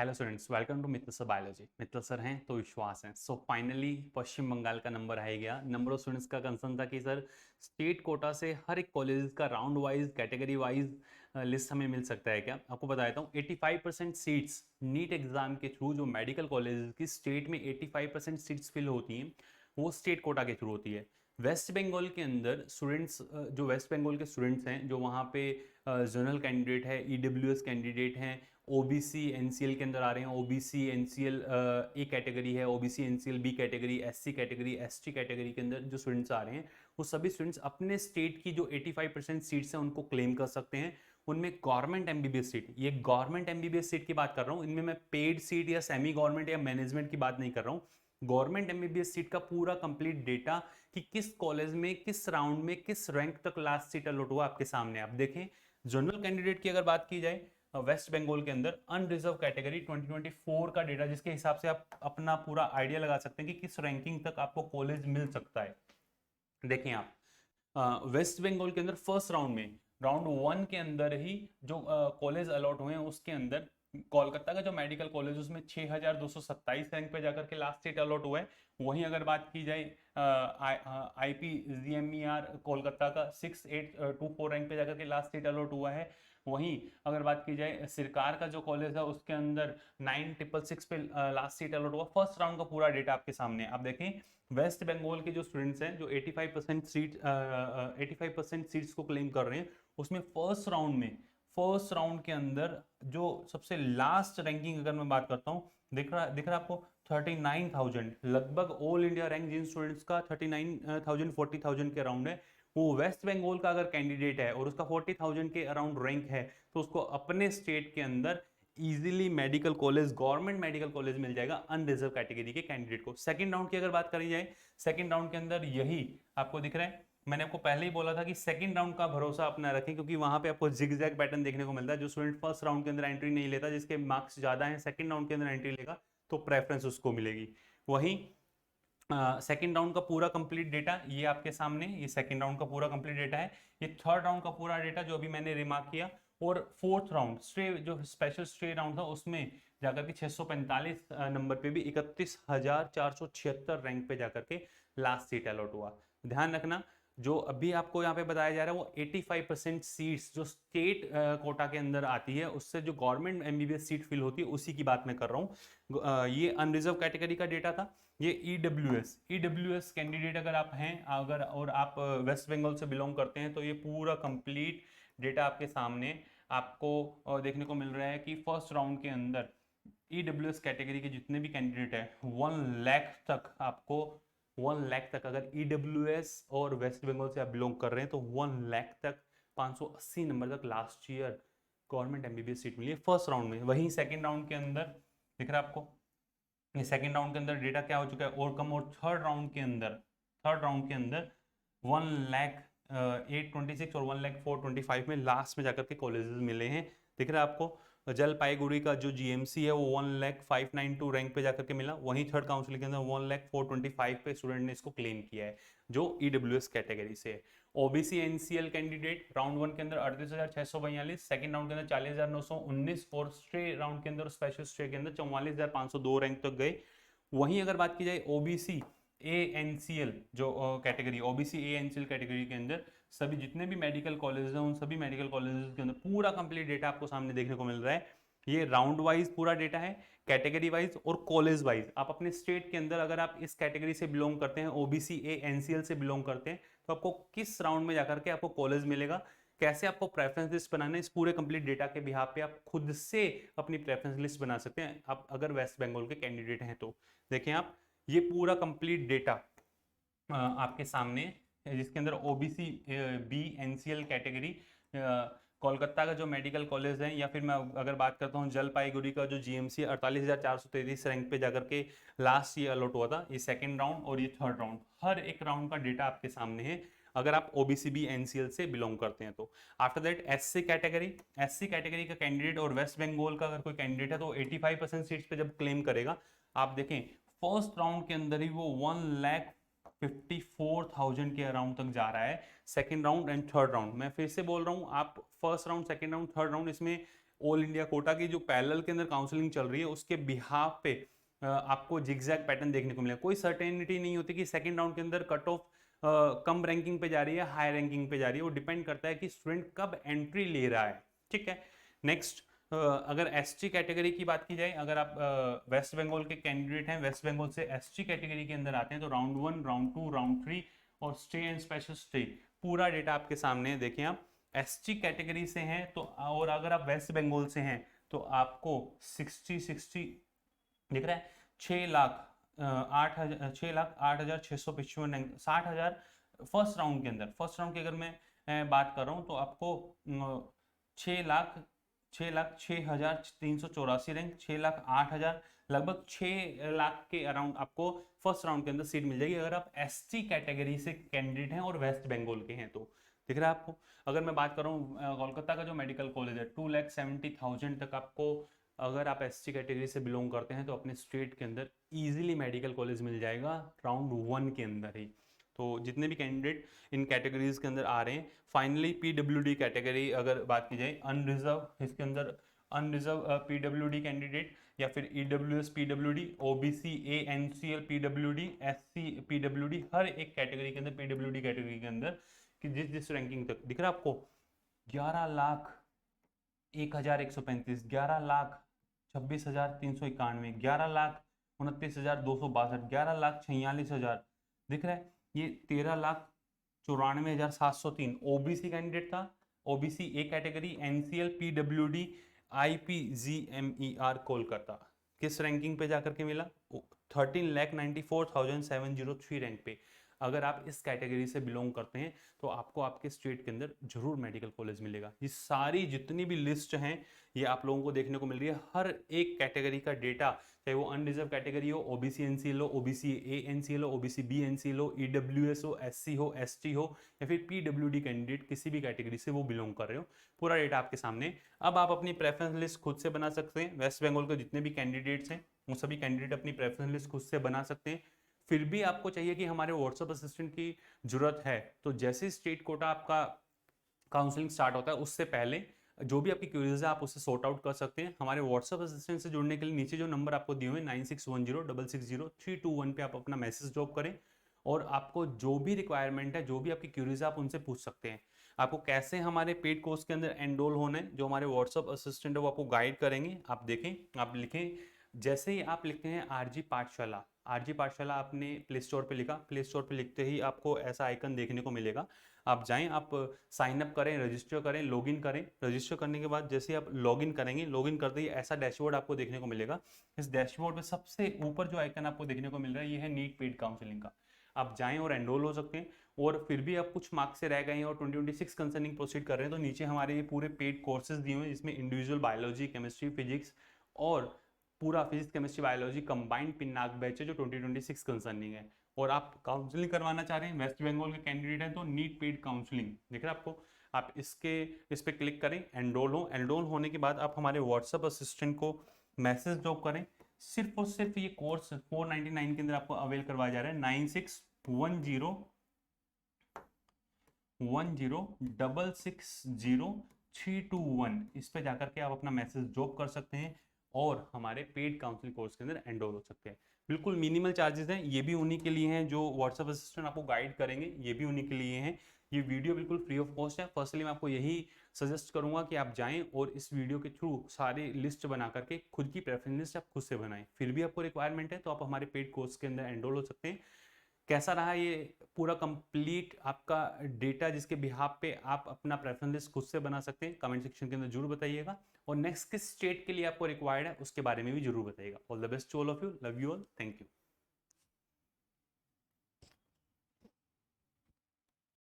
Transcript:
Hello students, welcome to Mittal sir biology. Mittal sir हैं तो विश्वास है। सो फाइनली पश्चिम बंगाल का नंबर आ गया। नंबर ऑफ स्टूडेंट्स का कंसर्न था कि सर स्टेट कोटा से हर एक कॉलेज का round wise category wise list हमें मिल सकता है क्या। आपको बता देता हूँ 85% सीट्स नीट एग्जाम के थ्रू जो मेडिकल कॉलेज की स्टेट में 85% सीट्स फिल होती हैं वो स्टेट कोटा के थ्रू होती है। वेस्ट बंगाल के अंदर स्टूडेंट्स जो वेस्ट बंगाल के स्टूडेंट्स हैं जो वहाँ पे जनरल कैंडिडेट है, ईडब्ल्यूएस कैंडिडेट हैं, ओबीसी एनसीएल के अंदर आ रहे हैं। ओबीसी एनसीएल ए कैटेगरी है, OBC NCL B category, SC category, ST category के अंदर जो स्टूडेंट्स आ रहे हैं वो सभी स्टूडेंट्स अपने स्टेट की जो 85% सीट्स हैं उनको क्लेम कर सकते हैं। उनमें गवर्नमेंट एमबीबीएस सीट, ये गवर्नमेंट एमबीबीएस सीट की बात कर रहा हूँ, इनमें मैं पेड सीट या सेमी गवर्नमेंट या मैनेजमेंट की बात नहीं कर रहा हूँ। गवर्नमेंट एमबीबीएस सीट का पूरा कंप्लीट डेटा कि किस कॉलेज में किस राउंड में किस रैंक तक लास्ट सीट अलॉट हुआ आपके सामने आप देखें। जनरल कैंडिडेट की अगर बात की जाए वेस्ट बंगाल के अंदर अनरिजर्व कैटेगरी 2024 का डेटा जिसके हिसाब से आप अपना पूरा आइडिया लगा सकते हैं कि किस रैंकिंग तक आपको कॉलेज मिल सकता है। देखें आप वेस्ट बंगाल के अंदर फर्स्ट राउंड में राउंड वन के अंदर ही जो कॉलेज अलॉट हुए हैं उसके अंदर कोलकाता का जो मेडिकल कॉलेज उसमें 6227 रैंक पे जाकर के लास्ट सीट अलॉट हुआ है। वहीं अगर बात की जाए IPGMER कोलकाता का 6824 रैंक पे जाकर के लास्ट सीट अलॉट हुआ है। वहीं अगर बात की जाए सरकार का जो कॉलेज है उसके अंदर 9666 पे लास्ट सीट अलॉट हुआ। फर्स्ट राउंड का पूरा डेटा आपके सामने आप देखें। वेस्ट बंगाल के जो स्टूडेंट्स हैं जो 85% सीट्स को क्लेम कर रहे हैं उसमें फर्स्ट राउंड के अंदर जो सबसे लास्ट रैंकिंग अगर मैं बात करता हूँ दिख रहा आपको 39,000, लगभग ऑल इंडिया रैंक जिन स्टूडेंट्स का 39,000 40,000 के अराउंड है वो वेस्ट बंगाल का अगर कैंडिडेट है और उसका 40,000 के अराउंड रैंक है तो उसको अपने स्टेट के अंदर easily medical college government medical college मिल जाएगा अनरिजर्व कैटेगरी के कैंडिडेट को। सेकंड राउंड की अगर बात करी जाए सेकंड राउंड के अंदर यही आपको दिख रहा है। मैंने आपको पहले ही बोला था कि सेकंड राउंड का भरोसा अपना रखें क्योंकि वहां पे आपको जिगजैग पैटर्न देखने को मिलता है। जो स्टूडेंट फर्स्ट राउंड के अंदर एंट्री नहीं लेता जिसके मार्क्स ज्यादा है सेकंड राउंड के अंदर एंट्री लेगा तो प्रेफरेंस उसको मिलेगी। वहीं सेकेंड राउंड का पूरा कंप्लीट डेटा ये आपके सामने, ये सेकेंड राउंड का पूरा कंप्लीट डेटा है। ये थर्ड राउंड का पूरा डेटा जो अभी मैंने रिमार्क किया। और फोर्थ राउंड स्ट्रे जो स्पेशल स्ट्रे राउंड था उसमें जाकर के 645 नंबर पे भी 31,476 रैंक पे जाकर के लास्ट सीट अलॉट हुआ। ध्यान रखना जो अभी आपको यहाँ पे बताया जा रहा है वो 85% सीट्स जो स्टेट कोटा के अंदर आती है उससे जो गवर्नमेंट एमबीबीएस सीट फिल होती है उसी की बात मैं कर रहा हूँ। ये अनरिजर्व कैटेगरी का डेटा था। ये ईडब्ल्यूएस कैंडिडेट अगर आप हैं अगर और आप वेस्ट बंगाल से बिलोंग करते हैं तो ये पूरा कंप्लीट डेटा आपके सामने आपको देखने को मिल रहा है कि फर्स्ट राउंड के अंदर ईडब्ल्यूएस कैटेगरी के जितने भी कैंडिडेट है 1 लाख तक आपको 1 लाख तक अगर ईडब्ल्यूएस और वेस्ट बंगाल से आप बिलोंग कर रहे हैं तो 1 लाख तक 580 नंबर तक last year government MBBS seat मिली है फर्स्ट राउंड में। वहीं सेकेंड राउंड के अंदर दिख रहा है आपको ये सेकेंड राउंड के अंदर डेटा क्या हो चुका है और कम। और थर्ड राउंड के अंदर 1 लाख 826 और 1 लाख 425 में लास्ट में जाकर के कॉलेजेस मिले हैं। दिख रहा है आपको जलपाईगुड़ी का जो जीएमसी है वो 1 लाख 592 रैंक पे जाकर के मिला। वहीं थर्ड काउंसिल के अंदर 1 लाख 425 पे स्टूडेंट ने इसको क्लेम किया है जो ईडब्ल्यूएस कैटेगरी से है। OBC NCL candidate round one के अंदर 38,642, सेकंड राउंड के अंदर 40,919 और स्ट्रे राउंड के अंदर स्पेशल स्ट्रे के अंदर 44,502 रैंक तक गए। वहीं अगर बात की जाए ओबीसी ए एनसीएल जो कैटेगरी ओबीसी ए एनसीएल कैटेगरी के अंदर सभी जितने भी मेडिकल कॉलेज हैं उन सभी मेडिकल कॉलेज के अंदर पूरा कंप्लीट डेटा आपको सामने देखने को मिल रहा है। ये राउंड वाइज पूरा डेटा है, कैटेगरी वाइज और कॉलेज वाइज। आप अपने स्टेट के अंदर अगर आप इस कैटेगरी से बिलोंग करते हैं ओबीसी ए एनसीएल से बिलोंग करते हैं तो आपको किस राउंड में जाकर के आपको कॉलेज मिलेगा, कैसे आपको प्रेफरेंस लिस्ट बनाना है, इस पूरे कंप्लीट डेटा के बिहाफ पे आप खुद से अपनी प्रेफरेंस लिस्ट बना सकते हैं आप अगर वेस्ट बंगाल के कैंडिडेट हैं तो। देखें आप ये पूरा कंप्लीट डेटा आपके सामने है, जिसके अंदर OBC B NCL category Kolkata का जो मेडिकल कॉलेज है या फिर मैं अगर बात करता हूँ जलपाईगुड़ी का जो जीएमसी 48,433 रैंक पे जाकर के लास्ट ईयर अलॉट हुआ था। ये सेकंड राउंड और ये थर्ड राउंड हर एक राउंड का डेटा आपके सामने है अगर आप ओबीसी बी एनसीएल से बिलोंग करते हैं तो। आफ्टर दैट एससी कैटेगरी का कैंडिडेट और वेस्ट बंगाल का अगर कोई कैंडिडेट है तो 85% सीट्स पे जब क्लेम करेगा आप देखें फर्स्ट राउंड के अंदर ही वो 1,54,000 के अराउंड तक जा रहा है। Second round and third round मैं फिर से बोल रहा हूं आप first round second round third round इसमें ऑल इंडिया कोटा की जो पैरेलल के अंदर काउंसलिंग चल रही है उसके बिहाफ पे आपको जिगजैग पैटर्न देखने को मिलेगा। कोई सर्टेनिटी नहीं होती कि सेकंड राउंड के अंदर कट ऑफ कम रैंकिंग पे जा रही है हाई रैंकिंग पे जा रही है, वो डिपेंड करता है कि स्टूडेंट कब एंट्री ले रहा है। ठीक है, नेक्स्ट अगर एसटी कैटेगरी की बात की जाए, अगर आप वेस्ट बंगाल के कैंडिडेट हैं, वेस्ट बंगाल से एसटी कैटेगरी के अंदर आते हैं, तो राउंड 1, राउंड 2, राउंड 3 और स्टे एंड स्पेशल स्टे पूरा डेटा आपके सामने है। देखिए आप एसटी कैटेगरी से हैं तो, और अगर आप वेस्ट बंगाल से हैं तो आपको 60 दिख रहा है 6,08,6,06,55 रैंक, 60,000 फर्स्ट राउंड के अंदर। फर्स्ट राउंड की अगर मैं बात कर रहा हूँ तो आपको 6,06,384 रैंक, 6,08,000, लगभग 6 लाख के अराउंड आपको फर्स्ट राउंड के अंदर सीट मिल जाएगी अगर आप एसटी कैटेगरी से कैंडिडेट हैं और वेस्ट बंगाल के हैं तो। दिख रहा है आपको। अगर मैं बात कर रहा हूँ कोलकाता का जो मेडिकल कॉलेज है 2,70,000 तक आपको, अगर आप एसटी कैटेगरी से बिलोंग करते हैं तो अपने स्टेट के अंदर इजीली मेडिकल कॉलेज मिल जाएगा राउंड 1 के अंदर ही। तो जितने भी कैंडिडेट इन कैटेगरीज के अंदर आ रहे हैं, फाइनली पीडब्ल्यूडी कैटेगरी अगर बात की जाए, अनरिजर्व, इसके अंदर अनरिजर्व पीडब्ल्यूडी कैंडिडेट या फिर EWS PWD, OBC, ANCL PWD, SC PWD, हर एक कैटेगरी के अंदर पीडब्ल्यूडी कैटेगरी के अंदर कि जिस रैंकिंग तक दिख रहा है आपको 11,01,135, 11,26,391, 11,29,262, 11,46,000 दिख रहा है। ये 13,94,703 ओबीसी कैंडिडेट था, OBC A category, NCL PWD IPGMER Kolkata. किस रैंकिंग पे जाकर के मिला? 13,94,703 रैंक पे। अगर आप इस कैटेगरी से बिलोंग करते हैं तो आपको आपके स्टेट के अंदर जरूर मेडिकल कॉलेज मिलेगा। ये सारी जितनी भी लिस्ट हैं ये आप लोगों को देखने को मिल रही है। हर एक कैटेगरी का डेटा, चाहे वो अनरिजर्व कैटेगरी हो, ओबीसी एनसीएल हो, ओबीसी ए एनसीएल हो, ओबीसी बी एनसीएल हो, ईडब्ल्यूएस हो, एससी हो, एसटी हो या फिर पीडब्ल्यूडी कैंडिडेट, किसी भी कैटेगरी से वो बिलोंग कर रहे हो, पूरा डेटा आपके सामने। अब आप अपनी प्रेफरेंस लिस्ट खुद से बना सकते हैं। वेस्ट बंगाल के जितने भी कैंडिडेट्स हैं वो सभी कैंडिडेट अपनी प्रेफरेंस लिस्ट खुद से बना सकते हैं। फिर भी आपको चाहिए कि हमारे व्हाट्सएप असिस्टेंट की जरूरत है, तो जैसे स्टेट कोटा आपका काउंसलिंग स्टार्ट होता है उससे पहले जो भी आपकी क्वेरीज है आप उससे सॉर्ट आउट कर सकते हैं। हमारे व्हाट्सएप असिस्टेंट से जुड़ने के लिए नीचे जो नंबर आपको दिए हुए 9610660321 पे आप अपना मैसेज ड्रॉप करें और आपको जो भी रिक्वायरमेंट है, जो भी आपकी क्वेरीज है, आप उनसे पूछ सकते हैं। आपको कैसे हमारे पेड कोर्स के अंदर एनरोल होना है, जो हमारे व्हाट्सएप असिस्टेंट है वो आपको गाइड करेंगे। आप देखें, आप लिखें, जैसे ही आप लिखते हैं आरजी पाठशाला, आरजी पाठशाला आपने प्ले स्टोर पे लिखा, प्ले स्टोर पे लिखते ही आपको ऐसा आइकन देखने को मिलेगा। आप जाएं, आप साइन अप करें, रजिस्टर करें, लॉगिन करें। रजिस्टर करने के बाद जैसे आप लॉगिन करेंगे, लॉगिन करते ही ऐसा डैशबोर्ड आपको देखने को मिलेगा। इस डैशबोर्ड में सबसे ऊपर जो आइकन आपको देखने को मिल रहा है ये है नीट पेड काउंसलिंग का। आप जाएं और एनरोल हो सकते हैं। और फिर भी आप कुछ मार्क्स से रह गए हैं और 2026 कंसर्निंग प्रोसीड कर रहे हैं तो नीचे हमारे ये पूरे पेड कोर्सेज दिए हुए हैं जिसमें इंडिविजुअल बायोलॉजी, केमिस्ट्री, फिजिक्स और पूरा physics, chemistry, biology combined Pinak batch है जो 2026 कंसर्निंग है। और आप काउंसलिंग करवाना चाह रहे हैं, वेस्ट बंगाल के कैंडिडेट हैं तो नीट पेड काउंसलिंग दिख रहा है आपको। आप इस पे क्लिक करें, एनरोल हो। एनरोल होने के बाद आप हमारे व्हाट्सएप असिस्टेंट को मैसेज ड्रॉप करें। सिर्फ और सिर्फ ये कोर्स 499 के अंदर आपको अवेल करवाया जा रहा है। 9610160621 इस पे जाकर के आप अपना मैसेज ड्रॉप कर सकते हैं और हमारे पेड काउंसलिंग कोर्स के अंदर एनरोल हो सकते हैं। बिल्कुल मिनिमल चार्जेस हैं, ये भी उन्हीं के लिए हैं जो व्हाट्सएप असिस्टेंट आपको गाइड करेंगे, ये भी उन्हीं के लिए हैं। ये वीडियो बिल्कुल फ्री ऑफ कॉस्ट है। पर्सनली मैं आपको यही सजेस्ट करूंगा कि आप जाएं और इस वीडियो के थ्रू सारी लिस्ट बना करके खुद की प्रेफरेंस लिस्ट आप खुद से बनाएं। फिर भी आपको रिक्वायरमेंट है तो आप हमारे पेड कोर्स के अंदर एनरोल हो सकते हैं। कैसा रहा ये पूरा कंप्लीट आपका डेटा जिसके बिहाफ पे आप अपना प्रेफरेंस लिस्ट खुद से बना सकते हैं? कमेंट सेक्शन के अंदर जरूर बताइएगा। और नेक्स्ट किस स्टेट के लिए आपको रिक्वायर्ड है उसके बारे में भी जरूर बताइएगा। All the best to all of you, love you all, thank you.